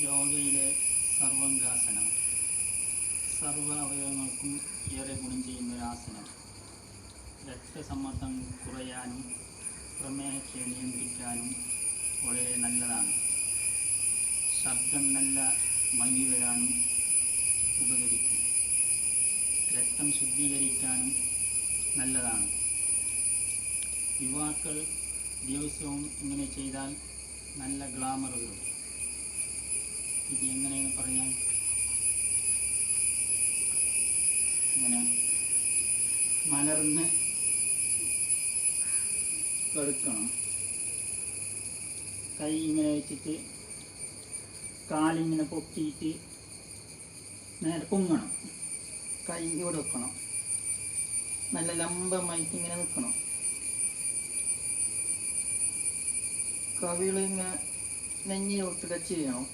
യോഗയിലെ സർവാംഗാസനം സർവ അവയവങ്ങൾക്കും ഏറെ ഗുണം ചെയ്യുന്ന ഒരു ആസനം. രക്തസമ്മർദ്ദം കുറയാനും പ്രമേഹത്തെ നിയന്ത്രിക്കാനും വളരെ നല്ലതാണ്. ശബ്ദം നല്ല ഭംഗി വരാനും ഉപകരിക്കും. രക്തം ശുദ്ധീകരിക്കാനും നല്ലതാണ്. യുവാക്കൾ ദിവസവും ഇങ്ങനെ ചെയ്താൽ നല്ല ഗ്ലാമർ വരും. ഇത് എങ്ങനെയെന്ന് പറഞ്ഞാൽ ഇങ്ങനെ മലർന്ന് കെടുക്കണം. കൈ ഇങ്ങനെ വെച്ചിട്ട് കാലിങ്ങനെ പൊക്കിയിട്ട് നേരെ പൊങ്ങണം. കൈ ഇവിടെ വെക്കണം. നല്ല ലംബമായിട്ട് ഇങ്ങനെ നിൽക്കണം. കവിളിങ്ങനെ നെഞ്ഞിലോട്ട് ടച്ച് ചെയ്യണം.